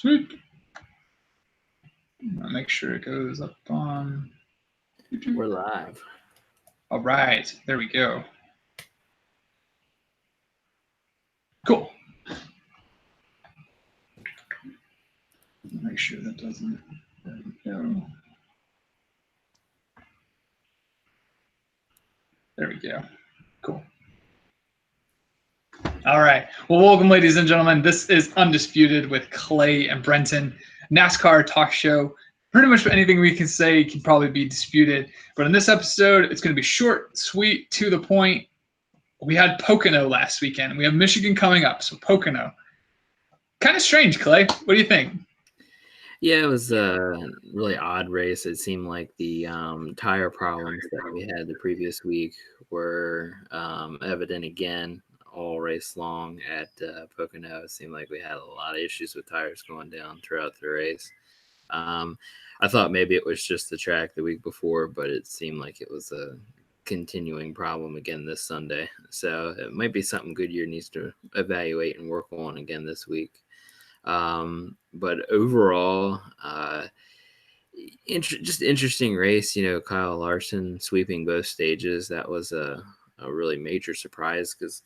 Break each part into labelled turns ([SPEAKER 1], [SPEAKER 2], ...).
[SPEAKER 1] Sweet. I'll make sure it goes up on YouTube.
[SPEAKER 2] We're live.
[SPEAKER 1] All right. There we go. Cool. Make sure that doesn't. There we go. There we go. Cool. All right. Well, welcome, ladies and gentlemen. This is Undisputed with Clay and Brenton, NASCAR talk show. Pretty much anything we can say can probably be disputed. But in this episode, it's going to be short, sweet, to the point. We had Pocono last weekend. We have Michigan coming up. So Pocono. Kind of strange, Clay. What do you think?
[SPEAKER 2] Yeah, it was a really odd race. It seemed like the tire problems that we had the previous week were evident again all race long at Pocono. It seemed like we had a lot of issues with tires going down throughout the race. I thought maybe it was just the track the week before, but it seemed like it was a continuing problem again this Sunday. So it might be something Goodyear needs to evaluate and work on again this week. But overall, just interesting race. You know, Kyle Larson sweeping both stages. That was a really major surprise because,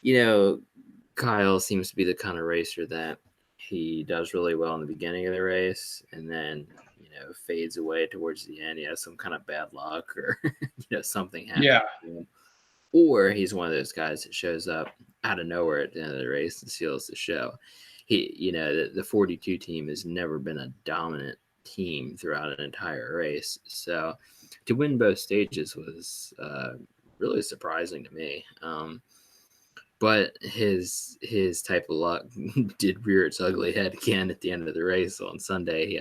[SPEAKER 2] you know, Kyle seems to be the kind of racer that he does really well in the beginning of the race and then, you know, fades away towards the end. He has some kind of bad luck or, you know, something happens.
[SPEAKER 1] Yeah.
[SPEAKER 2] Or he's one of those guys that shows up out of nowhere at the end of the race and steals the show. You know, the 42 team has never been a dominant team throughout an entire race. So to win both stages was really surprising to me. But his type of luck did rear its ugly head again at the end of the race on Sunday.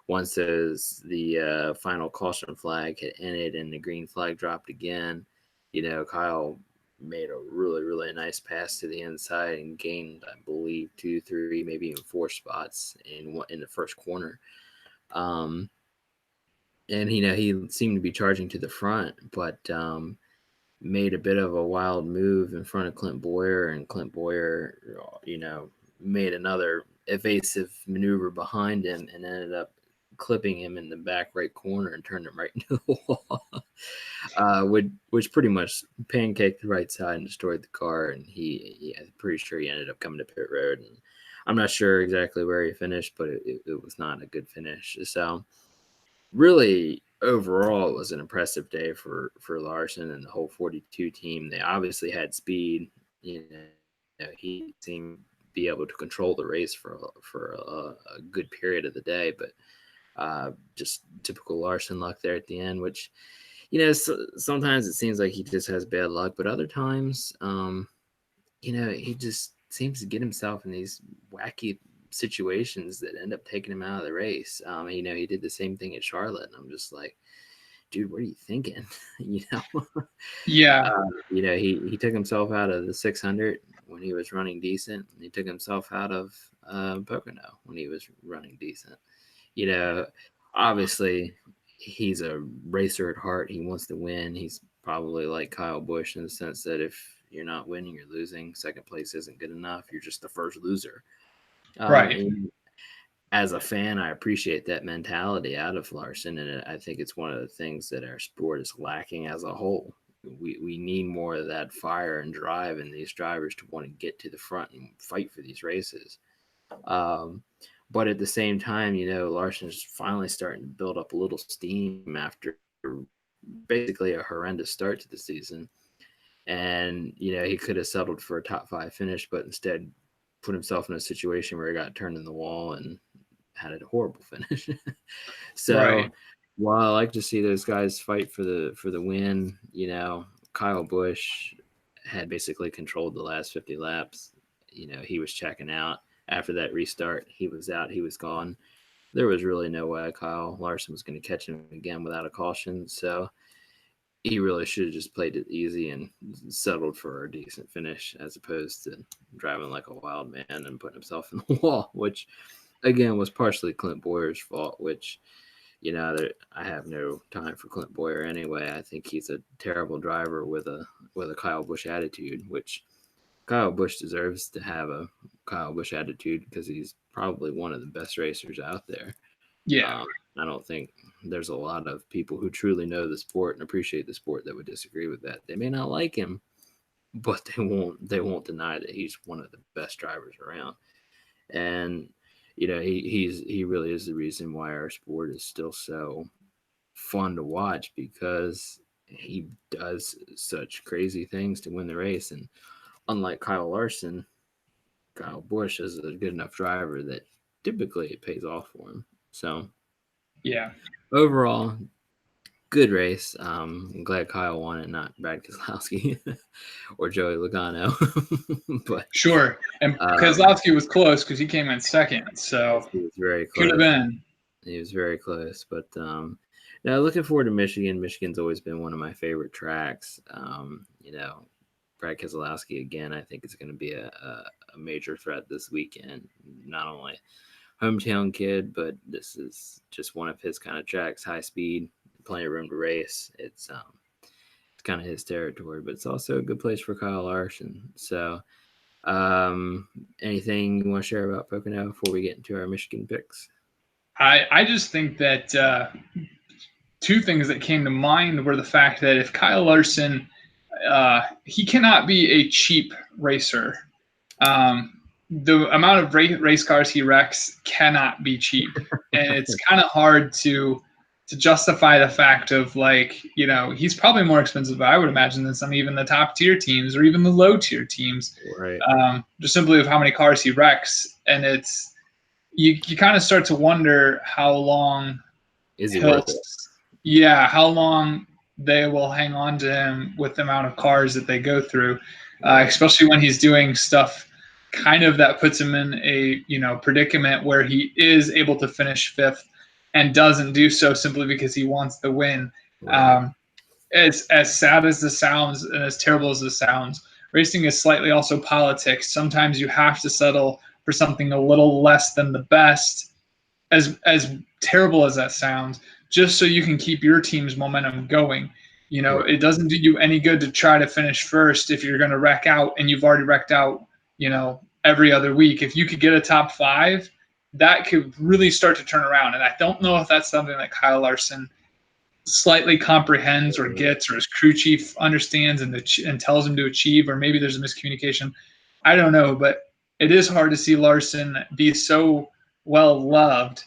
[SPEAKER 2] Once the final caution flag had ended and the green flag dropped again, you know, Kyle made a really, really nice pass to the inside and gained, I believe, 2, 3, maybe even 4 spots in the first corner. And, you know, he seemed to be charging to the front, but made a bit of a wild move in front of Clint Bowyer, and Clint Bowyer, you know, made another evasive maneuver behind him and ended up clipping him in the back right corner and turned him right into the wall, which pretty much pancaked the right side and destroyed the car. And I'm pretty sure he ended up coming to pit road. And I'm not sure exactly where he finished, but it was not a good finish. So really, overall, it was an impressive day for Larson and the whole 42 team. They obviously had speed. You know, he seemed to be able to control the race for a good period of the day, but just typical Larson luck there at the end, which, you know, sometimes it seems like he just has bad luck, but other times, you know, he just seems to get himself in these wacky situations that end up taking him out of the race. You know, he did the same thing at Charlotte, and I'm just like, dude, what are you thinking? You know?
[SPEAKER 1] Yeah.
[SPEAKER 2] You know, he took himself out of the 600 when he was running decent. He took himself out of Pocono when he was running decent. You know, obviously he's a racer at heart. He wants to win. He's probably like Kyle Busch in the sense that if you're not winning, you're losing. Second place isn't good enough. You're just the first loser.
[SPEAKER 1] Right.
[SPEAKER 2] As a fan, I appreciate that mentality out of Larson, and I think it's one of the things that our sport is lacking as a whole. We need more of that fire and drive in these drivers to want to get to the front and fight for these races. But at the same time, you know, Larson's finally starting to build up a little steam after basically a horrendous start to the season. And, you know, he could have settled for a top 5 finish, but instead put himself in a situation where he got turned in the wall and had a horrible finish. So
[SPEAKER 1] right.
[SPEAKER 2] while I like to see those guys fight for the win, you know, Kyle Busch had basically controlled the last 50 laps. You know, he was checking out. After that restart, he was out, he was gone. There was really no way Kyle Larson was going to catch him again without a caution. So he really should have just played it easy and settled for a decent finish as opposed to driving like a wild man and putting himself in the wall, which, again, was partially Clint Bowyer's fault, which, you know, I have no time for Clint Bowyer anyway. I think he's a terrible driver with a Kyle Busch attitude, which Kyle Busch deserves to have a Kyle Busch attitude because he's probably one of the best racers out there.
[SPEAKER 1] Yeah.
[SPEAKER 2] I don't think there's a lot of people who truly know the sport and appreciate the sport that would disagree with that. They may not like him, but they won't deny that he's one of the best drivers around. And he really is the reason why our sport is still so fun to watch, because he does such crazy things to win the race. And unlike Kyle Larson, Kyle Busch is a good enough driver that typically it pays off for him. So
[SPEAKER 1] yeah,
[SPEAKER 2] overall, good race. I'm glad Kyle won it, not Brad Keselowski or Joey Logano. But
[SPEAKER 1] sure. And Keselowski was close because he came in second, so
[SPEAKER 2] he was very close.
[SPEAKER 1] Could have been.
[SPEAKER 2] He was very close, but now looking forward to Michigan. Michigan's always been one of my favorite tracks. Brad Keselowski again, I think is going to be a major threat this weekend. Not only hometown kid, but this is just one of his kind of tracks, high speed, plenty of room to race. It's kind of his territory, but it's also a good place for Kyle Larson. So anything you want to share about Pocono before we get into our Michigan picks?
[SPEAKER 1] I just think that two things that came to mind were the fact that if Kyle Larson, he cannot be a cheap racer. The amount of race cars he wrecks cannot be cheap, and it's kind of hard to justify the fact of, like, he's probably more expensive, I would imagine, than some even the top tier teams or even the low tier teams.
[SPEAKER 2] Right.
[SPEAKER 1] Just simply of how many cars he wrecks, and it's you kind of start to wonder how long
[SPEAKER 2] is he worth it?
[SPEAKER 1] Yeah, how long they will hang on to him with the amount of cars that they go through, especially when he's doing stuff kind of that puts him in a predicament where he is able to finish fifth and doesn't do so simply because he wants the win.
[SPEAKER 2] Right.
[SPEAKER 1] As sad as this sounds and as terrible as this sounds, racing is slightly also politics. Sometimes you have to settle for something a little less than the best, as terrible as that sounds, just so you can keep your team's momentum going.
[SPEAKER 2] Right.
[SPEAKER 1] It doesn't do you any good to try to finish first if you're going to wreck out, and you've already wrecked out, every other week. If you could get a top five, that could really start to turn around. And I don't know if that's something that Kyle Larson slightly comprehends or gets, or his crew chief understands and tells him to achieve, or maybe there's a miscommunication. I don't know, but it is hard to see Larson be so well loved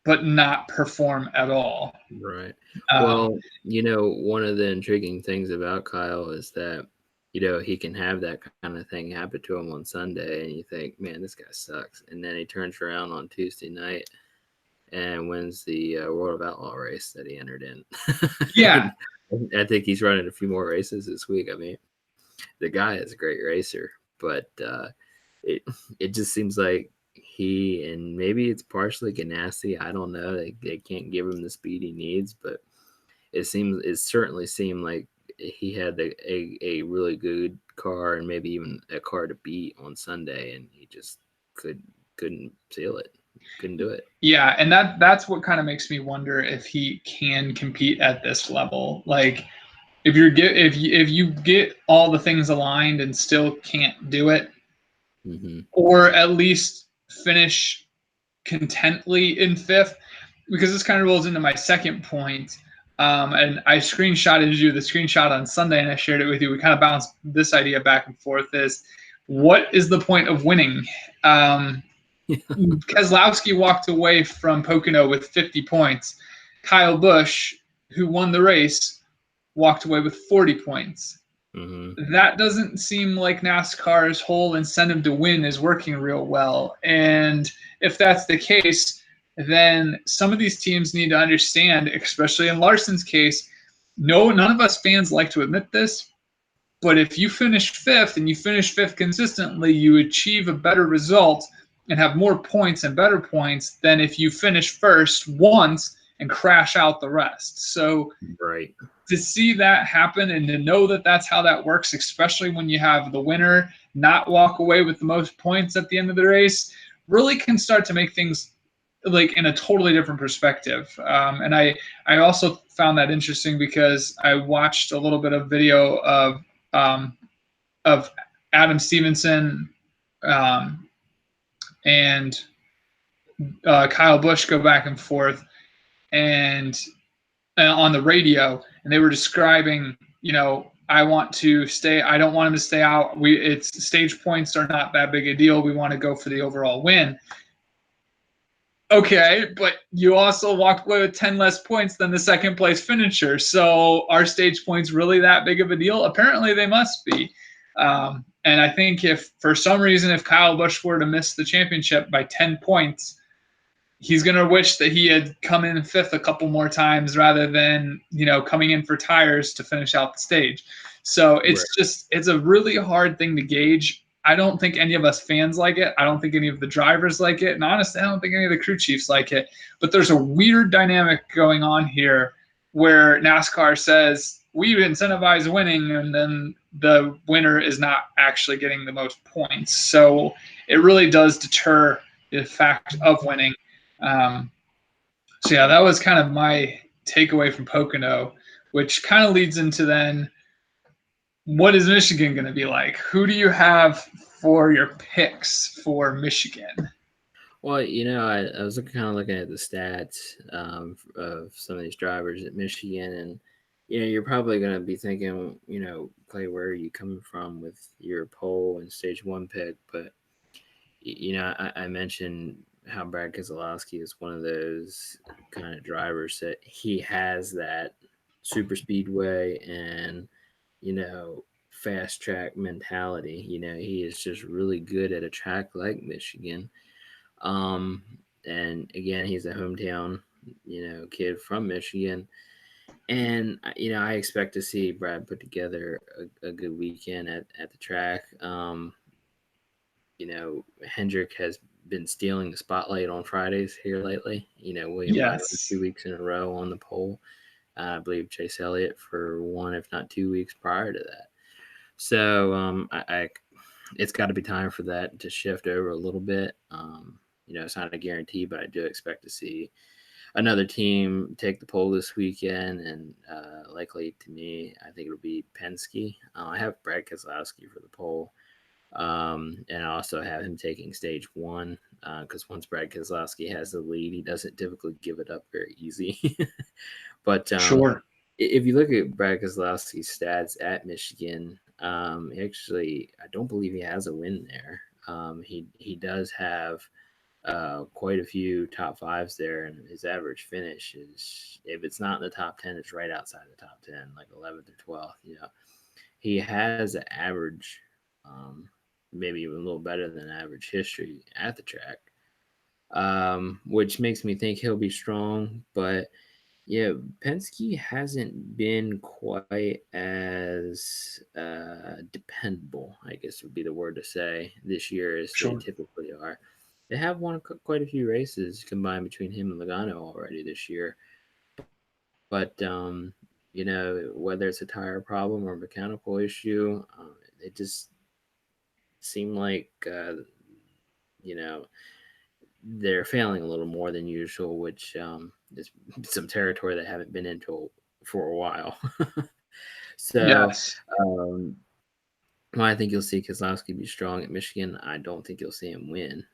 [SPEAKER 1] but not perform at all.
[SPEAKER 2] Right. Well, one of the intriguing things about Kyle is that, he can have that kind of thing happen to him on Sunday, and you think, man, this guy sucks. And then he turns around on Tuesday night and wins the World of Outlaw race that he entered in.
[SPEAKER 1] Yeah.
[SPEAKER 2] I think he's running a few more races this week. I mean, the guy is a great racer, but it just seems like and maybe it's partially Ganassi, I don't know. They can't give him the speed he needs, but it certainly seemed like he had a really good car and maybe even a car to beat on Sunday, and he just couldn't seal it. Couldn't do it.
[SPEAKER 1] Yeah, and that's what kind of makes me wonder if he can compete at this level. Like, if you get all the things aligned and still can't do it, or at least finish contently in fifth, because this kind of rolls into my second point. And I screenshotted you the screenshot on Sunday, and I shared it with you. We kind of bounced this idea back and forth: is what is the point of winning? Keselowski walked away from Pocono with 50 points. Kyle Busch, who won the race, walked away with 40 points. That doesn't seem like NASCAR's whole incentive to win is working real well. And if that's the case, then some of these teams need to understand, especially in Larson's case, none of us fans like to admit this, but if you finish fifth and you finish fifth consistently, you achieve a better result and have more points and better points than if you finish first once and crash out the rest. So
[SPEAKER 2] right.
[SPEAKER 1] To see that happen and to know that that's how that works, especially when you have the winner not walk away with the most points at the end of the race, really can start to make things like in a totally different perspective. And I also found that interesting because I watched a little bit of video of Adam Stevenson and Kyle Busch go back and forth, and on the radio, and they were describing, I want to stay. I don't want him to stay out. It's stage points are not that big a deal. We want to go for the overall win. Okay, but you also walked away with 10 less points than the second place finisher. So are stage points really that big of a deal? Apparently they must be. And I think if for some reason, if Kyle Busch were to miss the championship by 10 points, he's going to wish that he had come in fifth a couple more times rather than, coming in for tires to finish out the stage. So it's a really hard thing to gauge. I don't think any of us fans like it. I don't think any of the drivers like it. And honestly, I don't think any of the crew chiefs like it. But there's a weird dynamic going on here where NASCAR says we incentivize winning, and then the winner is not actually getting the most points. So it really does deter the fact of winning. So yeah, that was kind of my takeaway from Pocono, which kind of leads into then, what is Michigan going to be like? Who do you have for your picks for Michigan?
[SPEAKER 2] Well, I was kind of looking at the stats of some of these drivers at Michigan, and you're probably going to be thinking, Clay, where are you coming from with your pole and stage one pick? But I mentioned how Brad Keselowski is one of those kind of drivers that he has that super speedway and fast track mentality. He is just really good at a track like Michigan. And again, he's a hometown, kid from Michigan. And, I expect to see Brad put together a good weekend at the track. Hendrick has been stealing the spotlight on Fridays here lately. William Byron 2 weeks in a row on the pole. I believe Chase Elliott for 1, if not 2 weeks prior to that. So it's got to be time for that to shift over a little bit. It's not a guarantee, but I do expect to see another team take the pole this weekend, and likely to me, I think it'll be Penske. I have Brad Keselowski for the pole. And I also have him taking stage one because once Brad Keselowski has the lead, he doesn't typically give it up very easy. But
[SPEAKER 1] sure,
[SPEAKER 2] if you look at Brad Keselowski's stats at Michigan, actually, I don't believe he has a win there. He does have quite a few top fives there, and his average finish is, if it's not in the top 10, it's right outside the top 10, like 11th or 12th. He has an average. Maybe even a little better than average history at the track, which makes me think he'll be strong. But yeah, Penske hasn't been quite as dependable, I guess would be the word to say, this year as they typically are. They have won quite a few races combined between him and Logano already this year. But, whether it's a tire problem or a mechanical issue, it just seem like they're failing a little more than usual, which is some territory they haven't been into for a while. So I think you'll see Keselowski be strong at Michigan. I don't think you'll see him win.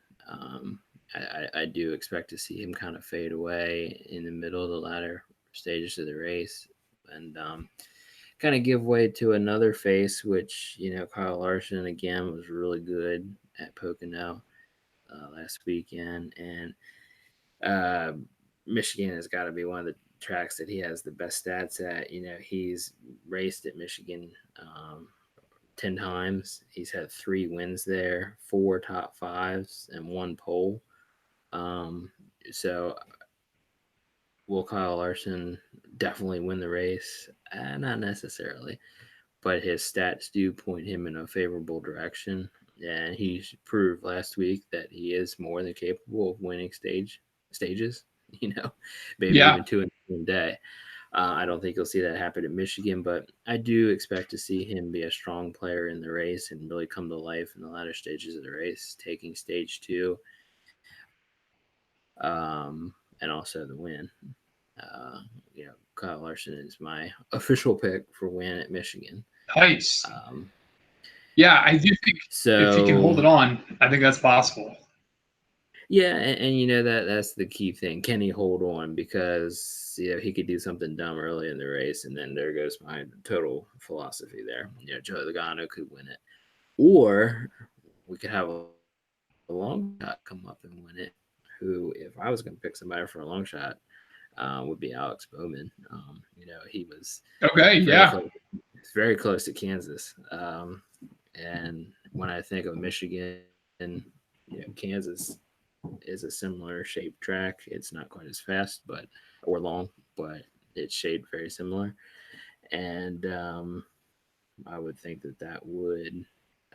[SPEAKER 2] I do expect to see him kind of fade away in the middle of the latter stages of the race, and kind of give way to another face, which, Kyle Larson, again, was really good at Pocono last weekend. And Michigan has got to be one of the tracks that he has the best stats at. He's raced at Michigan 10 times. He's had 3 wins there, 4 top 5s, and 1 pole. So will Kyle Larson definitely win the race? Not necessarily, but his stats do point him in a favorable direction. And he proved last week that he is more than capable of winning stages, maybe even 2 in one day. I don't think you'll see that happen at Michigan, but I do expect to see him be a strong player in the race and really come to life in the latter stages of the race, taking stage 2. And also the win. Kyle Larson is my official pick for win at Michigan.
[SPEAKER 1] Nice. Yeah, I do think if he can hold it
[SPEAKER 2] So
[SPEAKER 1] on, I think that's possible.
[SPEAKER 2] yeah, and that's the key thing. Can he hold on? Because he could do something dumb early in the race, and then there goes my total philosophy there. Joey Logano could win it, or we could have a long shot come up and win it. Who, if I was going to pick somebody for a long shot, would be Alex Bowman. He was
[SPEAKER 1] Okay, yeah.
[SPEAKER 2] very close to Kansas. And when I think of Michigan, Kansas is a similar shaped track. It's not quite as fast, or long, but it's shaped very similar. And I would think that would,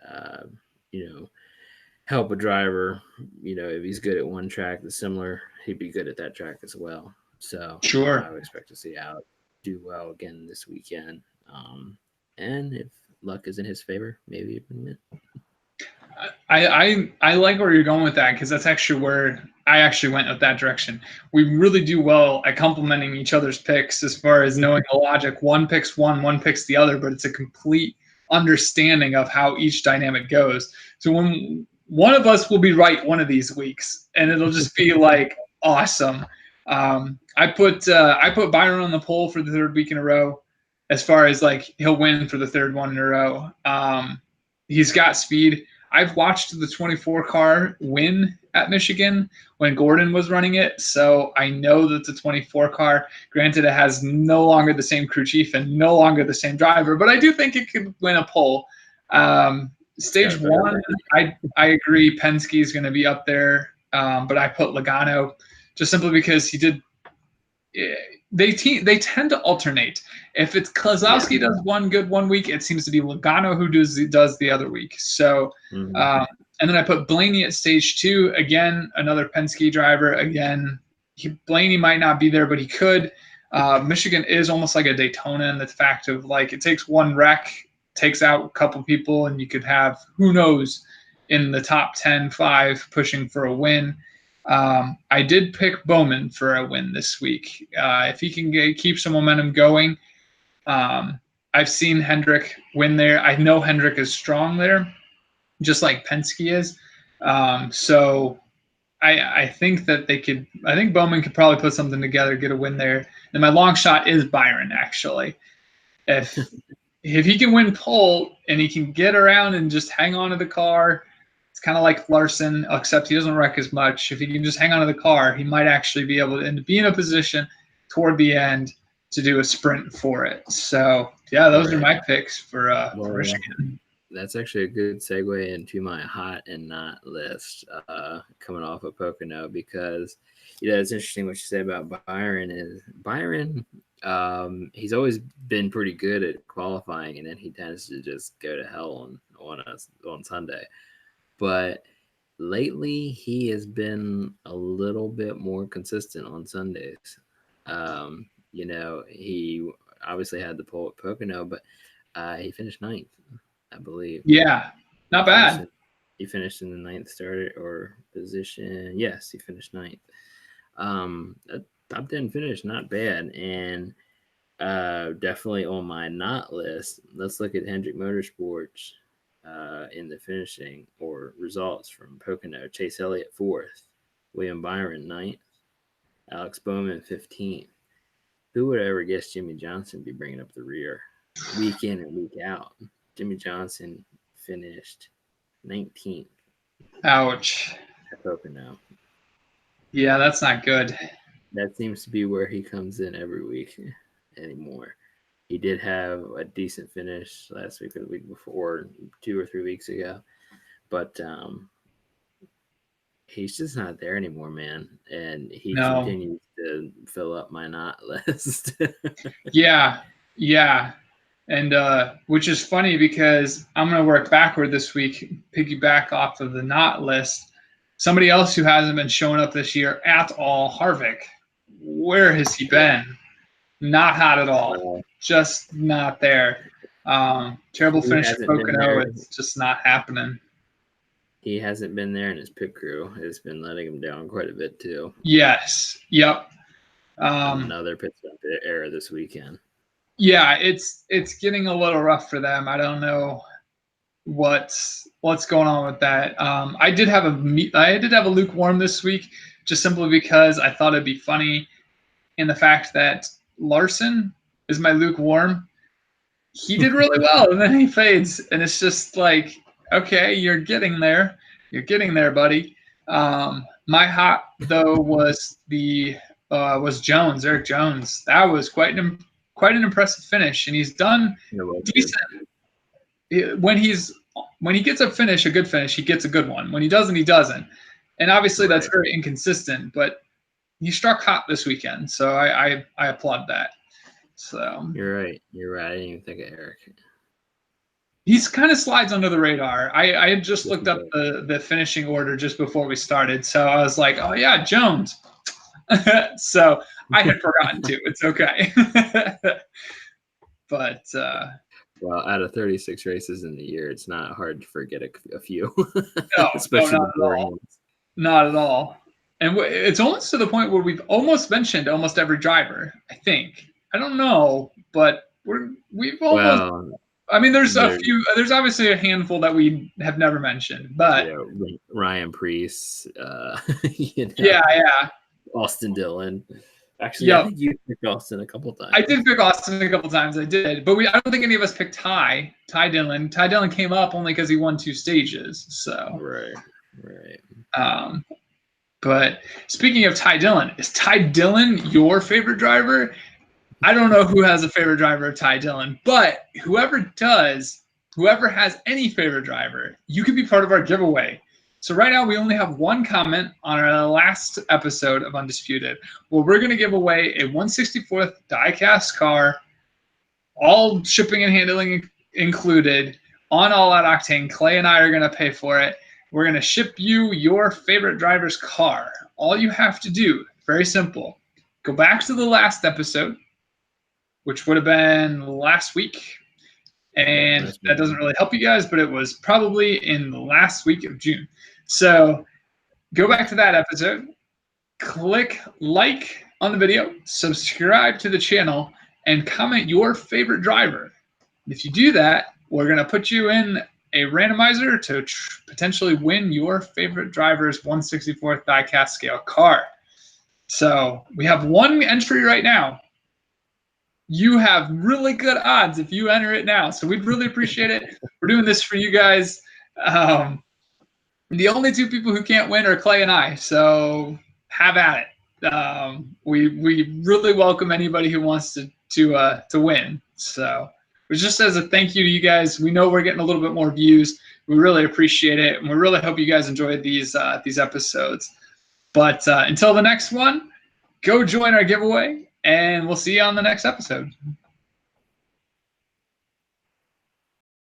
[SPEAKER 2] uh, you know, help a driver. If he's good at one track that's similar, he'd be good at that track as well. So
[SPEAKER 1] Sure.
[SPEAKER 2] I would expect to see Alex do well again this weekend. And if luck is in his favor, maybe he can win.
[SPEAKER 1] I like where you're going with that, because that's actually where I actually went with that direction. We really do well at complementing each other's picks as far as knowing the logic. One picks one picks the other, but it's a complete understanding of how each dynamic goes. So when one of us will be right one of these weeks, and it'll just be like awesome. I put Byron on the pole for the third week in a row, as far as like he'll win for the third one in a row. He's got speed. I've watched the 24 car win at Michigan when Gordon was running it, so I know that the 24 car, granted, it has no longer the same crew chief and no longer the same driver, but I do think it could win a pole. Stage one, I agree Penske is going to be up there, but I put Logano just simply because he did. They tend to alternate. If it's Kozlowski does one good one week, it seems to be Logano who does the other week. So, and then I put Blaney at stage two. Again, another Penske driver. Again, Blaney might not be there, but he could. Michigan is almost like a Daytona in the fact of like it takes one wreck, takes out a couple people, and you could have who knows in the top 10, 5 pushing for a win. I did pick Bowman for a win this week. If he can keep some momentum going, I've seen Hendrick win there. I know Hendrick is strong there, just like Penske is. So I think that they could. I think Bowman could probably put something together, get a win there. And my long shot is Byron, actually. If he can win pole and he can get around and just hang on to the car. It's kind of like Larson, except he doesn't wreck as much. If he can just hang on to the car, he might actually be able to be in a position toward the end to do a sprint for it. So, yeah, those are my picks for Michigan.
[SPEAKER 2] That's actually a good segue into my hot and not list coming off of Pocono, because it's interesting what you say about Byron. He's always been pretty good at qualifying, and then he tends to just go to hell on Sunday. But lately, he has been a little bit more consistent on Sundays. He obviously had the pole at Pocono, but he finished 9th, I believe.
[SPEAKER 1] Yeah, not bad.
[SPEAKER 2] He finished in the 9th starter or position. Yes, he finished 9th. Top 10 finish, not bad. And definitely on my not list, let's look at Hendrick Motorsports. In the finishing or results from Pocono: Chase Elliott 4th, William Byron 9th, Alex Bowman 15th. Who would ever guess Jimmie Johnson be bringing up the rear week in and week out? Jimmie Johnson finished 19th.
[SPEAKER 1] Ouch.
[SPEAKER 2] At Pocono.
[SPEAKER 1] Yeah, that's not good.
[SPEAKER 2] That seems to be where he comes in every week anymore. He did have a decent finish last week or the week before, 2 or 3 weeks ago. But he's just not there anymore, man. And he continues to fill up my not list.
[SPEAKER 1] Yeah. And which is funny because I'm going to work backward this week, piggyback off of the not list. Somebody else who hasn't been showing up this year at all, Harvick. Where has he been? Not hot at all. Just not there. Terrible finish at Pocono. It's just not happening.
[SPEAKER 2] He hasn't been there, and his pit crew has been letting him down quite a bit too.
[SPEAKER 1] Yes. Yep.
[SPEAKER 2] Another pit stop error this weekend.
[SPEAKER 1] Yeah, it's getting a little rough for them. I don't know. what's going on with that. I did have a lukewarm this week, just simply because I thought it'd be funny in the fact that Larson is my lukewarm. He did really well, and then he fades, and it's just like, okay, you're getting there, buddy. My hot though was Jones, Eric Jones. That was quite an impressive finish, and he's done decent. When he gets a finish, a good finish, he gets a good one. When he doesn't, he doesn't. And obviously that's very inconsistent, but he struck hot this weekend, so I applaud that. So
[SPEAKER 2] you're right. I didn't even think of Eric.
[SPEAKER 1] He's kind of slides under the radar. I had just looked up the finishing order just before we started, so I was like, oh yeah, Jones. So I had forgotten to. It's okay. But
[SPEAKER 2] well, out of 36 races in the year, it's not hard to forget a few.
[SPEAKER 1] No,
[SPEAKER 2] especially
[SPEAKER 1] not
[SPEAKER 2] the boring ones.
[SPEAKER 1] Not at all. And it's almost to the point where we've almost mentioned almost every driver. I think. I don't know, but we've almost. Well, I mean, there's a few. There's obviously a handful that we have never mentioned, but
[SPEAKER 2] Ryan Preece.
[SPEAKER 1] Yeah.
[SPEAKER 2] Austin Dillon. Actually, I think you picked Austin a couple times.
[SPEAKER 1] I did pick Austin a couple times. I did, but I don't think any of us picked Ty Dillon. Ty Dillon came up only because he won 2 stages. So
[SPEAKER 2] right.
[SPEAKER 1] But speaking of Ty Dillon, is Ty Dillon your favorite driver? I don't know who has a favorite driver of Ty Dillon, but whoever has any favorite driver, you can be part of our giveaway. So right now we only have one comment on our last episode of Undisputed, where we're going to give away a 1/64th diecast car, all shipping and handling included, on All Out Octane. Clay and I are going to pay for it. We're going to ship you your favorite driver's car. All you have to do, very simple, go back to the last episode, which would have been last week. And that doesn't really help you guys, but it was probably in the last week of June. So go back to that episode, click like on the video, subscribe to the channel, and comment your favorite driver. If you do that, we're going to put you in a randomizer to potentially win your favorite driver's 1/64th diecast scale car. So we have one entry right now. You have really good odds if you enter it now. So we'd really appreciate it. We're doing this for you guys. The only 2 people who can't win are Clay and I. So have at it. We really welcome anybody who wants to win. So it's just as a thank you to you guys. We know we're getting a little bit more views. We really appreciate it, and we really hope you guys enjoyed these episodes. But until the next one, go join our giveaway, and we'll see you on the next episode.